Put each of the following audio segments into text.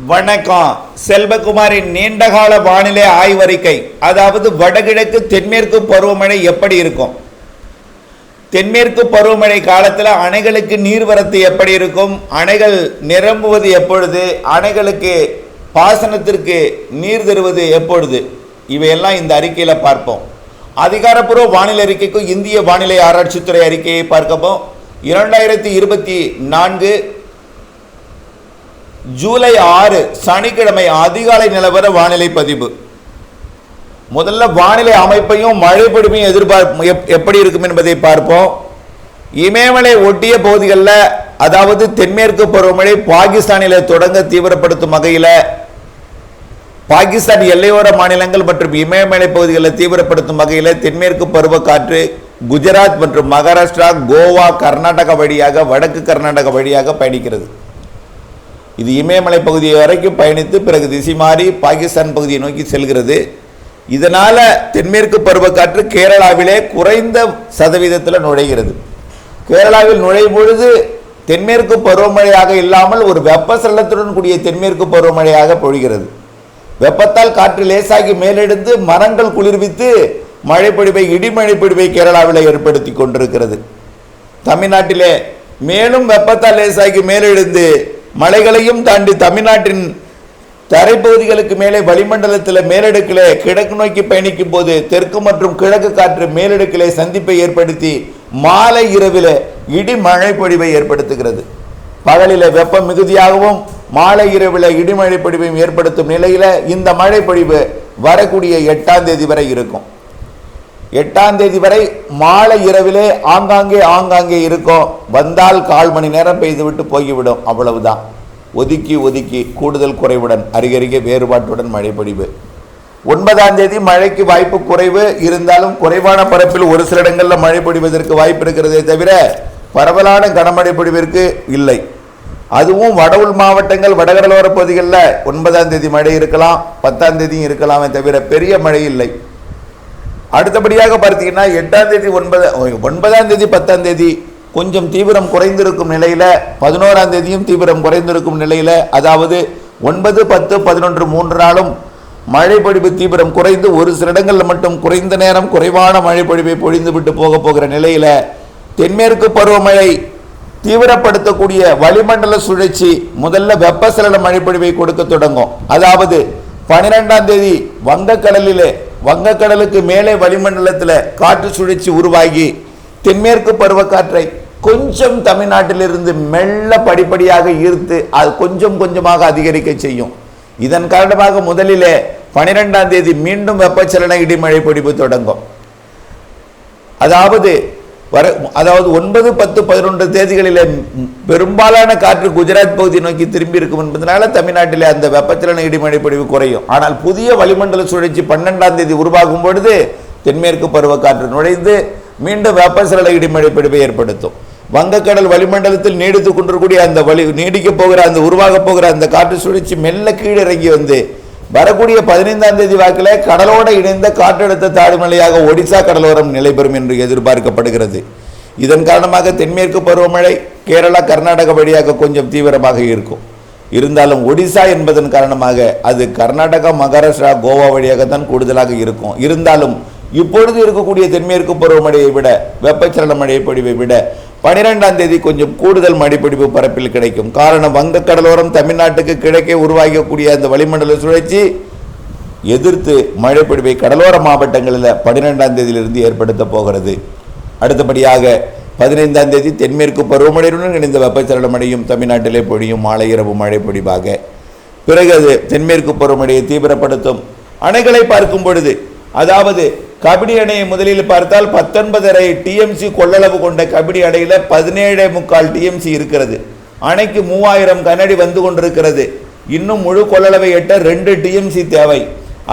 வணக்கம். செல்வகுமாரின் நீண்டகால வானிலை ஆய்வறிக்கை. அதாவது வடகிழக்கு தென்மேற்கு பருவமழை எப்படி இருக்கும், தென்மேற்கு பருவமழை காலத்தில் அணைகளுக்கு நீர்வரத்து எப்படி இருக்கும், அணைகள் நிரம்புவது எப்பொழுது, அணைகளுக்கு பாசனத்திற்கு நீர் தருவது எப்பொழுது, இவையெல்லாம் இந்த அறிக்கையில் பார்ப்போம். அதிகாரப்பூர்வ வானிலை அறிக்கைக்கும் இந்திய வானிலை ஆராய்ச்சித்துறை அறிக்கையை பார்க்கப்போம். 2024 ஜூலை 6 சனிக்கிழமை அதிகாலை நிலவர வானிலை பதிவு. முதல்ல வானிலை அமைப்பையும் மழை பொழிவையும் எதிர்பார்ப்பு எப்படி இருக்கும் என்பதை பார்ப்போம். இமயமலை ஒட்டிய பகுதிகளில், அதாவது தென்மேற்கு பருவமழை பாகிஸ்தானில் தொடங்க தீவிரப்படுத்தும் வகையில் பாகிஸ்தான் எல்லையோர மாநிலங்கள் மற்றும் இமயமலை பகுதிகளில் தீவிரப்படுத்தும் வகையில் தென்மேற்கு பருவக்காற்று குஜராத் மற்றும் மகாராஷ்டிரா, கோவா, கர்நாடகா வழியாக வடக்கு கர்நாடகா வழியாக பயணிக்கிறது. இது இமயமலை பகுதியை வரைக்கும் பயணித்து பிறகு திசை மாறி பாகிஸ்தான் பகுதியை நோக்கி செல்கிறது. இதனால தென்மேற்கு பருவக்காற்று கேரளாவிலே குறைந்த சதவீதத்தில் நுழைகிறது. கேரளாவில் நுழையும் பொழுது தென்மேற்கு பருவமழையாக இல்லாமல் ஒரு வெப்பசலனத்துடன் கூடிய தென்மேற்கு பருவமழையாக பொழிகிறது. வெப்பத்தால் காற்று லேசாகி மேலெடுத்து மரங்கள் குளிர்வித்து மழைப்பொழிவை, இடிமழை பொழிவை கேரளாவில் ஏற்படுத்தி கொண்டிருக்கிறது. தமிழ்நாட்டிலே மேலும் வெப்பத்தால் லேசாகி மேலெழுந்து மலைகளையும் தாண்டி தமிழ்நாட்டின் தரைப்பகுதிகளுக்கு மேலே வளிமண்டலத்தில் மேலடுக்கிலே கிழக்கு நோக்கி பயணிக்கும் போது தெற்கு மற்றும் கிழக்கு காற்று மேலடுக்கிலே சந்திப்பை ஏற்படுத்தி மாலை இரவில் இடி மழை பொழிவை ஏற்படுத்துகிறது. பகலில் வெப்பம் மிகுதியாகவும் மாலை இரவில் இடிமழை பொழிவையும் ஏற்படுத்தும் நிலையில் இந்த மழை பொழிவு வரக்கூடிய 8ஆம் தேதி வரை இருக்கும். 8ஆம் தேதி வரை மாலை இரவிலே ஆங்காங்கே இருக்கும். வந்தால் 1/4 மணி நேரம் பெய்துவிட்டு போய்விடும், அவ்வளவுதான். ஒதுக்கி கூடுதல் குறைவுடன் அருகருகே வேறுபாட்டுடன் மழை பொழிவு. 9ஆம் தேதி மழைக்கு வாய்ப்பு குறைவு இருந்தாலும் குறைவான பரப்பில் ஒரு சில இடங்களில் மழை பொழிவதற்கு வாய்ப்பு இருக்கிறதே தவிர பரவலான கனமழை பொழிவிற்கு இல்லை. அதுவும் வட உள் மாவட்டங்கள், வடகடலோர பகுதிகளில் 9ஆம் தேதி மழை இருக்கலாம், 10ஆம் தேதியும் இருக்கலாமே தவிர பெரிய மழை இல்லை. அடுத்தபடியாக பார்த்தீங்கன்னா 8ஆம் தேதி 9ஆம் தேதி 10ஆம் தேதி கொஞ்சம் தீவிரம் குறைந்திருக்கும் நிலையில், 11ஆம் தேதியும் தீவிரம் குறைந்திருக்கும் நிலையில், அதாவது 9, 10, 11 3 நாளும் மழை பொழிவு தீவிரம் குறைந்து ஒரு சில இடங்களில் மட்டும் குறைந்த நேரம் குறைவான மழை பொழிவை பொழிந்து விட்டு போகிற நிலையில் தென்மேற்கு பருவமழை தீவிரப்படுத்தக்கூடிய வளிமண்டல சுழற்சி முதல்ல வெப்பசலன மழை பொழிவை கொடுக்க தொடங்கும். அதாவது 12ஆம் தேதி வங்கக்கடலுக்கு மேலே வளிமண்டலத்தில் காற்று சுழற்சி உருவாகி தென்மேற்கு பருவக்காற்றை கொஞ்சம் தமிழ்நாட்டிலிருந்து மெல்ல படிப்படியாக ஈர்த்து அது கொஞ்சமாக அதிகரிக்க செய்யும். இதன் காரணமாக முதலிலே 12ஆம் தேதி மீண்டும் வெப்பச்சலன இடிமழை பொழிவு தொடங்கும். அதாவது 9, 10, 11 தேதிகளிலே பெரும்பாலான காற்று குஜராத் பகுதியை நோக்கி திரும்பி இருக்கும் என்பதனால தமிழ்நாட்டிலே அந்த வெப்பச்சலன இடிமழை பொழிவு குறையும். ஆனால் புதிய வளிமண்டல சுழற்சி 12ஆம் தேதி உருவாகும் பொழுது தென்மேற்கு பருவக்காற்று நுழைந்து மீண்டும் வெப்பச்சலன இடிமழை பொழிவை ஏற்படுத்தும். வங்கக்கடல் வளிமண்டலத்தில் நீடித்துக் கொண்டிருக்கூடிய அந்த உருவாக போகிற அந்த காற்று சுழற்சி மெல்ல கீழிறங்கி வந்து வரக்கூடிய 15ஆம் தேதி வாக்கில் கடலோடு இணைந்த காற்றழுத்த தாழ்வுநிலையாக ஒடிசா கடலோரம் நிலை பெறும் என்று எதிர்பார்க்கப்படுகிறது. இதன் காரணமாக தென்மேற்கு பருவமழை கேரளா, கர்நாடகா வழியாக கொஞ்சம் தீவிரமாக இருக்கும். இருந்தாலும் ஒடிசா என்பதன் காரணமாக அது கர்நாடகா, மகாராஷ்டிரா, கோவா வழியாகத்தான் கூடுதலாக இருக்கும். இருந்தாலும் இப்பொழுது இருக்கக்கூடிய தென்மேற்கு பருவமழையை விட, வெப்பச்சலன மழை பொழிவை விட 12ஆம் தேதி கொஞ்சம் கூடுதல் மழைப்பொழிவு பரப்பில் கிடைக்கும். காரணம், வங்கக்கடலோரம் தமிழ்நாட்டுக்கு கிழக்கே உருவாகக்கூடிய அந்த வளிமண்டல சுழற்சி எதிர்த்து மழைப்பொழிவை கடலோர மாவட்டங்களில் 12ஆம் தேதியிலிருந்து ஏற்படுத்த போகிறது. அடுத்தபடியாக 15ஆம் தேதி தென்மேற்கு பருவமழையுடன் இணைந்த வெப்பச்சலன மழையும் தமிழ்நாட்டிலே பொழியும் மாலை இரவு மழை பொழிவாக. பிறகு அது தென்மேற்கு பருவமழையை தீவிரப்படுத்தும். அணைகளை பார்க்கும் பொழுது, அதாவது கபிடி அணையை முதலில் பார்த்தால் 19.5 TMC கொள்ளளவு கொண்ட கபிடி அணையில் 17.25 TMC இருக்கிறது. அணைக்கு 3000 கனஅடி வந்து கொண்டிருக்கிறது. இன்னும் முழு கொள்ளளவை எட்ட 2 TMC தேவை.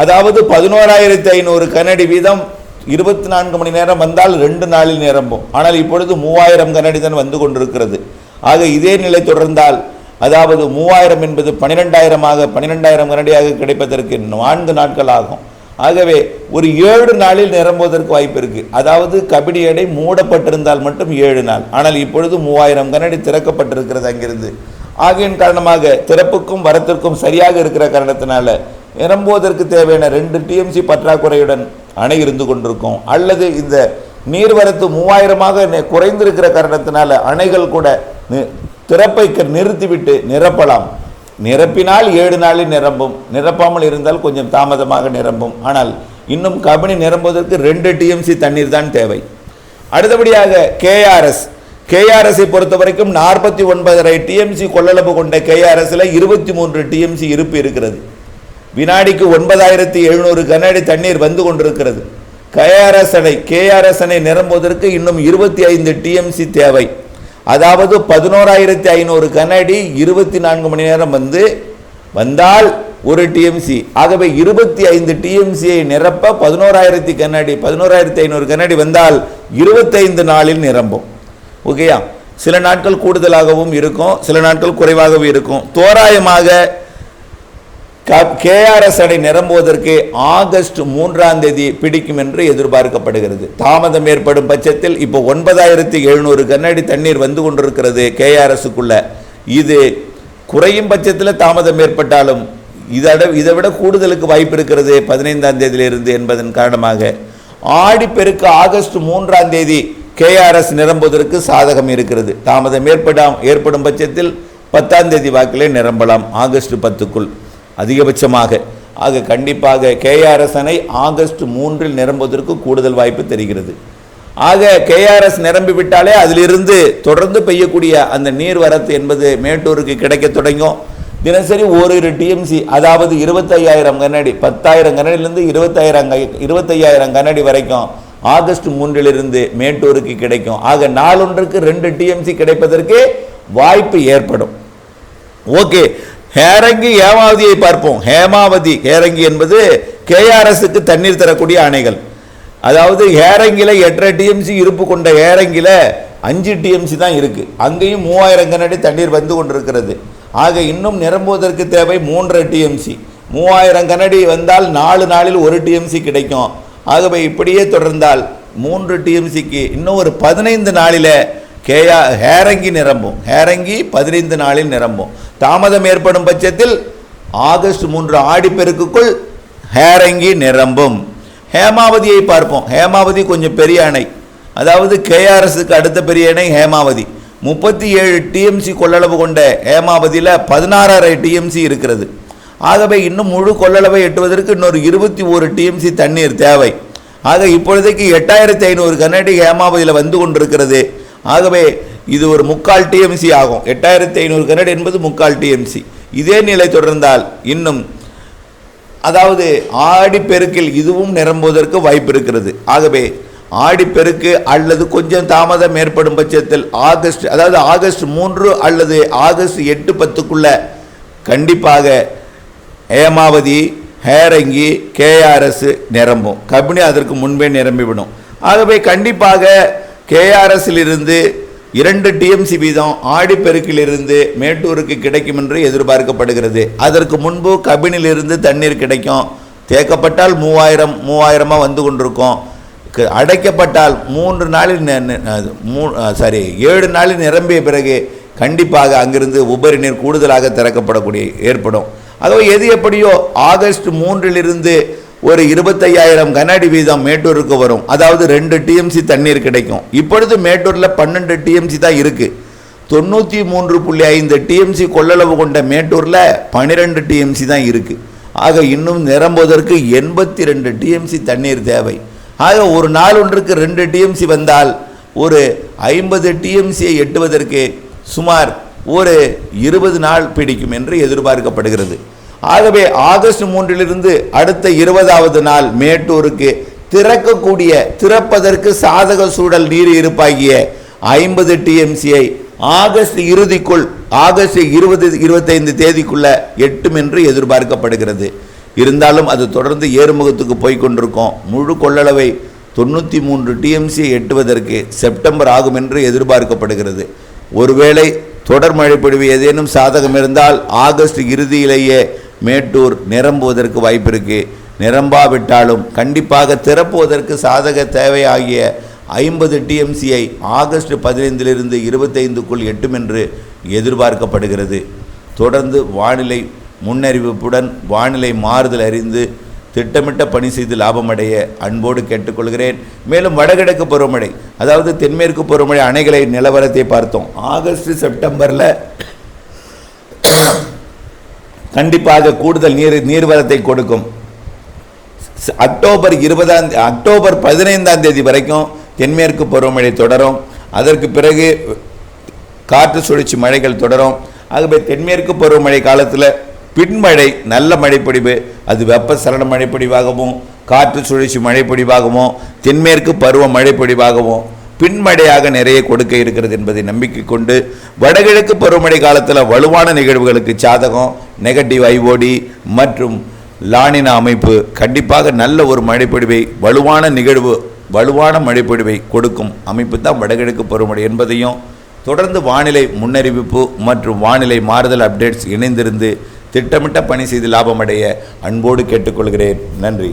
அதாவது 11,500 கனஅடி வீதம் 24 மணி நேரம் வந்தால் 2 நாளில் நிரம்பும். ஆனால் இப்பொழுது 3000 கனஅடி தான் வந்து கொண்டிருக்கிறது. ஆக இதே நிலை தொடர்ந்தால், அதாவது 3000 என்பது 12,000 கனஅடியாக கிடைப்பதற்கு 4 நாட்கள் ஆகும். ஆகவே ஒரு 7 நாளில் நிரம்புவதற்கு வாய்ப்பு இருக்கு. அதாவது கபிடி அணை மூடப்பட்டிருந்தால் மட்டும் 7 நாள். ஆனால் இப்பொழுது 3000 கனஅடி திறக்கப்பட்டிருக்கிறது அங்கிருந்து. ஆகியின் காரணமாக திறப்புக்கும் வரத்திற்கும் சரியாக இருக்கிற காரணத்தினால நிரம்புவதற்கு தேவையான 2 டிஎம்சி பற்றாக்குறையுடன் அணை இருந்து கொண்டிருக்கும். அல்லது இந்த நீர்வரத்து 3000 குறைந்திருக்கிற காரணத்தினால அணைகள் கூட திறப்பை நிறுத்திவிட்டு நிரப்பலாம். நிரப்பினால் 7 நாளில் நிரம்பும், நிரப்பாமல் இருந்தால் கொஞ்சம் தாமதமாக நிரம்பும். ஆனால் இன்னும் கபினி நிரம்புவதற்கு 2 டிஎம்சி தண்ணீர் தான் தேவை. அடுத்தபடியாக கேஆர்எஸ்ஐ பொறுத்த வரைக்கும் 49.5 டிஎம்சி கொள்ளளவு கொண்ட கேஆர்எஸ்ல 23 டிஎம்சி இருப்பு இருக்கிறது. வினாடிக்கு 9700 கனஅடி தண்ணீர் வந்து கொண்டிருக்கிறது. கேஆர்எஸ் அணை நிரம்புவதற்கு இன்னும் 25 டிஎம்சி தேவை. அதாவது 11,500 கனஅடி 24 மணி நேரம் வந்தால் 1 டிஎம்சி. ஆகவே 25 டிஎம்சியை நிரப்ப 11,500 கனஅடி வந்தால் 25 நாளில் நிரம்பும். ஓகேயா? சில நாட்கள் கூடுதலாகவும் இருக்கும், சில நாட்கள் குறைவாகவும் இருக்கும். தோராயமாக கேஆர்எஸ் அணை நிரம்புவதற்கு ஆகஸ்ட் 3ஆம் தேதி பிடிக்கும் என்று எதிர்பார்க்கப்படுகிறது. தாமதம் ஏற்படும் பட்சத்தில் இப்போ 9,700 கனஅடி தண்ணீர் வந்து கொண்டிருக்கிறது கேஆர்எஸ்க்குள்ள. இது குறையும் பட்சத்தில் தாமதம் ஏற்பட்டாலும் இதை விட கூடுதலுக்கு வாய்ப்பு இருக்கிறது 15ஆம் தேதியிலிருந்து என்பதன் காரணமாக ஆடிப்பெருக்கு ஆகஸ்ட் 3ஆம் தேதி கேஆர்எஸ் நிரம்புவதற்கு சாதகம் இருக்கிறது. தாமதம் ஏற்படும் பட்சத்தில் 10ஆம் தேதி வாக்கிலே நிரம்பலாம், ஆகஸ்ட் 10க்குள் அதிகபட்சமாக. ஆக கண்டிப்பாக கேஆர்எஸ் அணை ஆகஸ்ட் 3இல் நிரம்புவதற்கு கூடுதல் வாய்ப்பு தெரிகிறது. ஆக கேஆர்எஸ் நிரம்பிவிட்டாலே அதிலிருந்து தொடர்ந்து பெய்யக்கூடிய அந்த நீர் வரத்து என்பது மேட்டூருக்கு கிடைக்க தொடங்கும். தினசரி 1 டிஎம்சி, அதாவது 25,000 கனஅடி, 10,000 கனஅடியிலிருந்து 25,000 கனஅடி வரைக்கும் ஆகஸ்ட் 3இலிருந்து மேட்டூருக்கு கிடைக்கும். ஆக நாளொன்றுக்கு 2 டிஎம்சி கிடைப்பதற்கு வாய்ப்பு ஏற்படும். ஓகே, ஹேரங்கி ஹேமாவதியை பார்ப்போம். ஹேரங்கி என்பது கேஆர்எஸ்க்கு தண்ணீர் தரக்கூடிய அணைகள். அதாவது ஹேரங்கில 8 டிஎம்சி இருப்பு கொண்ட ஹேரங்கில 5 டிஎம்சி தான் இருக்கு. அங்கேயும் 3000 கனஅடி தண்ணீர் வந்து கொண்டிருக்கிறது. ஆக இன்னும் நிரம்புவதற்கு தேவை 3 டிஎம்சி. 3000 கனஅடி வந்தால் 4 நாளில் 1 டிஎம்சி கிடைக்கும். ஆகவே இப்படியே தொடர்ந்தால் 3 டிஎம்சிக்கு இன்னும் ஒரு 15 நாளில் ஹேரங்கி நிரம்பும். ஹேரங்கி 15 நாளில் நிரம்பும். தாமதம் ஏற்படும் பட்சத்தில் ஆகஸ்ட் 3 ஆடிப்பெருக்குக்குள் ஹேரங்கி நிரம்பும். ஹேமாவதியை பார்ப்போம். ஹேமாவதி கொஞ்சம் பெரிய அணை, அதாவது கேஆர்எஸ்க்கு அடுத்த பெரிய அணை ஹேமாவதி. 37 டிஎம்சி கொள்ளளவு கொண்ட ஹேமாவதியில் 16.5 டிஎம்சி இருக்கிறது. ஆகவே இன்னும் முழு கொள்ளளவை எட்டுவதற்கு இன்னொரு 21 டிஎம்சி தண்ணீர் தேவை. ஆக இப்பொழுதைக்கு 8,500 கனஅடி ஹேமாவதியில் வந்து கொண்டிருக்கிறது. ஆகவே இது ஒரு 3/4 டிஎம்சி ஆகும். 8,500 கனஅடி என்பது 3/4 டிஎம்சி. இதே நிலை தொடர்ந்தால் இன்னும், அதாவது ஆடிப்பெருக்கில் இதுவும் நிரம்புவதற்கு வாய்ப்பு இருக்கிறது. ஆகவே ஆடிப்பெருக்கு அல்லது கொஞ்சம் தாமதம் ஏற்படும் பட்சத்தில் ஆகஸ்ட் 3 அல்லது ஆகஸ்ட் 8, 10க்குள்ள கண்டிப்பாக ஹேமாவதி, ஹேரங்கி, கேஆர்எஸ் நிரம்பும். கபினி அதற்கு முன்பே நிரம்பிவிடும். ஆகவே கண்டிப்பாக கேஆர்எஸ்ஸில் இருந்து 2 டிஎம்சி வீதம் ஆடிப்பெருக்கிலிருந்து மேட்டூருக்கு கிடைக்கும் என்று எதிர்பார்க்கப்படுகிறது. அதற்கு முன்பு கபினிலிருந்து தண்ணீர் கிடைக்கும். தேக்கப்பட்டால் 3000 வந்து கொண்டிருக்கும். அடைக்கப்பட்டால் 7 நாளில் நிரம்பிய பிறகு கண்டிப்பாக அங்கிருந்து உபரி நீர் கூடுதலாக திறக்கப்படக்கூடிய ஏற்படும். ஆகவே எது எப்படியோ ஆகஸ்ட் 3இலிருந்து ஒரு 25,000 கனஅடி வீதம் மேட்டூருக்கு வரும். அதாவது 2 டிஎம்சி தண்ணீர் கிடைக்கும். இப்பொழுது மேட்டூரில் 12 டிஎம்சி தான் இருக்கு. 93.5 டிஎம்சி கொள்ளளவு கொண்ட மேட்டூரில் 12 டிஎம்சி தான் இருக்கு. ஆக இன்னும் நிரம்புவதற்கு 82 டிஎம்சி தண்ணீர் தேவை. ஆக ஒரு நாள் ஒன்றுக்கு 2 டிஎம்சி வந்தால் ஒரு 50 டிஎம்சியை எட்டுவதற்கு சுமார் ஒரு 20 நாள் பிடிக்கும் என்று எதிர்பார்க்கப்படுகிறது. ஆகவே ஆகஸ்ட் 3இலிருந்து அடுத்த 20வது நாள் மேட்டூருக்கு திறப்பதற்கு சாதக சூழல் நீர் இருப்பாகிய 50 டிஎம்சியை ஆகஸ்ட் இறுதிக்குள், ஆகஸ்ட் 20-25 தேதிக்குள்ள எட்டும் என்று எதிர்பார்க்கப்படுகிறது. இருந்தாலும் அது தொடர்ந்து ஏறுமுகத்துக்கு போய்கொண்டிருக்கும். முழு கொள்ளளவை 93 டிஎம்சியை எட்டுவதற்கு செப்டம்பர் ஆகும் என்று எதிர்பார்க்கப்படுகிறது. ஒருவேளை தொடர் மழைப்பொழிவு ஏதேனும் சாதகம் இருந்தால் ஆகஸ்ட் இறுதியிலேயே மேட்டூர் நிரம்புவதற்கு வாய்ப்பு இருக்கு. நிரம்பாவிட்டாலும் கண்டிப்பாக திறப்புவதற்கு சாதக தேவை ஆகிய 50 TMCயை ஆகஸ்ட் 15 25க்குள் எட்டும் என்று எதிர்பார்க்கப்படுகிறது. தொடர்ந்து வானிலை முன்னறிவிப்புடன் வானிலை மாறுதல் அறிந்து திட்டமிட்ட பணி செய்து லாபமடைய அன்போடு கேட்டுக்கொள்கிறேன். மேலும் வடகிழக்கு பருவமழை, அதாவது தென்மேற்கு பருவமழை அணைகளை நிலவரத்தை பார்த்தோம். ஆகஸ்ட் செப்டம்பரில் கண்டிப்பாக கூடுதல் நீர்வரத்தை கொடுக்கும். அக்டோபர் 15 வரைக்கும் தென்மேற்கு பருவமழை தொடரும். அதற்கு பிறகு காற்று சுழற்சி மழைகள் தொடரும். ஆகவே தென்மேற்கு பருவமழை காலத்தில் பின்மழை நல்ல மழைப்பொழிவு, அது வெப்பசலன மழைப்பொழிவாகவும் காற்று சுழற்சி மழைப்பொழிவாகவும் தென்மேற்கு பருவ மழைப்பொழிவாகவும் பின்மழையாக நிறைய கொடுக்க இருக்கிறது என்பதை நம்பிக்கை கொண்டு, வடகிழக்கு பருவமழை காலத்தில் வலுவான நிகழ்வுகளுக்கு சாதகம் நெகட்டிவ் ஐஓடி மற்றும் லானினா அமைப்பு கண்டிப்பாக நல்ல ஒரு மழைப்பொழிவை வலுவான மழைப்பொழிவை கொடுக்கும் அமைப்பு தான் வடகிழக்கு பருவமழை என்பதையும், தொடர்ந்து வானிலை முன்னறிவிப்பு மற்றும் வானிலை மாறுதல் அப்டேட்ஸ் இணைந்திருந்து திட்டமிட்ட பணி செய்து லாபமடைய அன்போடு கேட்டுக்கொள்கிறேன். நன்றி.